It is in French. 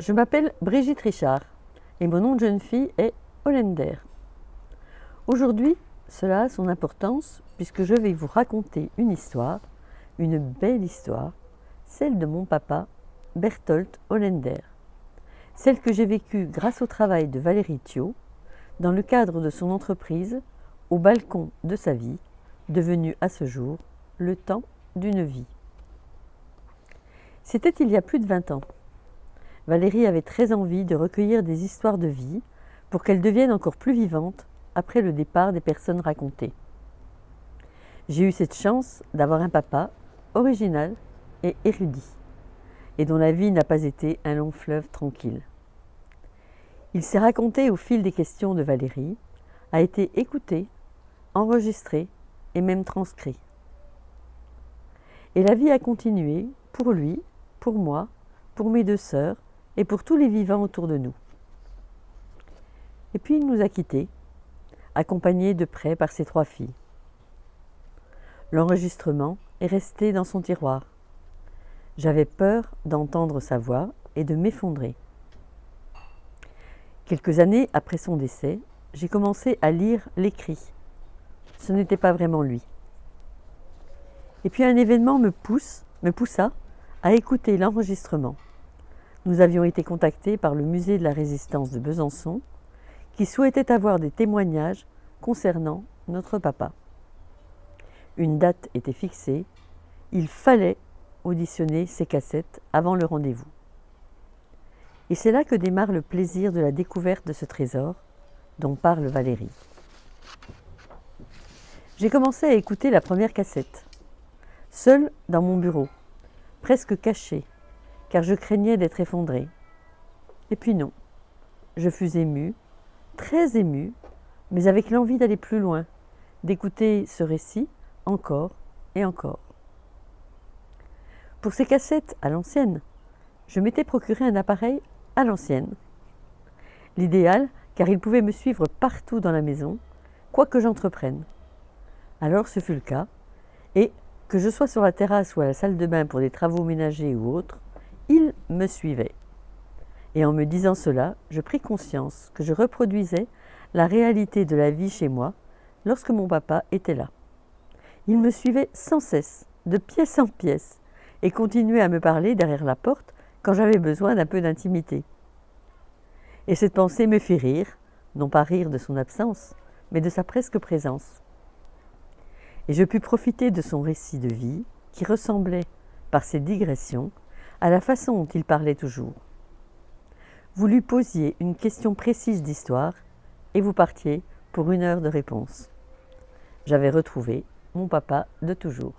Je m'appelle Brigitte Richard et mon nom de jeune fille est Hollander. Aujourd'hui, cela a son importance puisque je vais vous raconter une histoire, une belle histoire, celle de mon papa, Berthold Hollander. Celle que j'ai vécue grâce au travail de Valérie Thiot, dans le cadre de son entreprise, au balcon de sa vie, devenue à ce jour le temps d'une vie. C'était il y a plus de 20 ans. Valérie avait très envie de recueillir des histoires de vie pour qu'elles deviennent encore plus vivantes après le départ des personnes racontées. J'ai eu cette chance d'avoir un papa original et érudit, et dont la vie n'a pas été un long fleuve tranquille. Il s'est raconté au fil des questions de Valérie, a été écouté, enregistré et même transcrit. Et la vie a continué pour lui, pour moi, pour mes 2 sœurs et pour tous les vivants autour de nous. Et puis il nous a quittés, accompagnés de près par ses 3 filles. L'enregistrement est resté dans son tiroir. J'avais peur d'entendre sa voix et de m'effondrer. Quelques années après son décès, j'ai commencé à lire l'écrit. Ce n'était pas vraiment lui. Et puis un événement me poussa à écouter l'enregistrement. Nous avions été contactés par le musée de la Résistance de Besançon, qui souhaitait avoir des témoignages concernant notre papa. Une date était fixée, il fallait auditionner ces cassettes avant le rendez-vous. Et c'est là que démarre le plaisir de la découverte de ce trésor dont parle Valérie. J'ai commencé à écouter la première cassette, seule dans mon bureau, presque cachée, car je craignais d'être effondrée. Et puis non, je fus émue, très émue, mais avec l'envie d'aller plus loin, d'écouter ce récit encore et encore. Pour ces cassettes à l'ancienne, je m'étais procuré un appareil à l'ancienne. L'idéal, car il pouvait me suivre partout dans la maison, quoi que j'entreprenne. Alors ce fut le cas, et que je sois sur la terrasse ou à la salle de bain pour des travaux ménagers ou autres, il me suivait. Et en me disant cela, je pris conscience que je reproduisais la réalité de la vie chez moi lorsque mon papa était là. Il me suivait sans cesse, de pièce en pièce, et continuait à me parler derrière la porte quand j'avais besoin d'un peu d'intimité. Et cette pensée me fit rire, non pas rire de son absence, mais de sa presque présence. Et je pus profiter de son récit de vie, qui ressemblait, par ses digressions, à la façon dont il parlait toujours. Vous lui posiez une question précise d'histoire, et vous partiez pour 1 heure de réponse. J'avais retrouvé mon papa de toujours.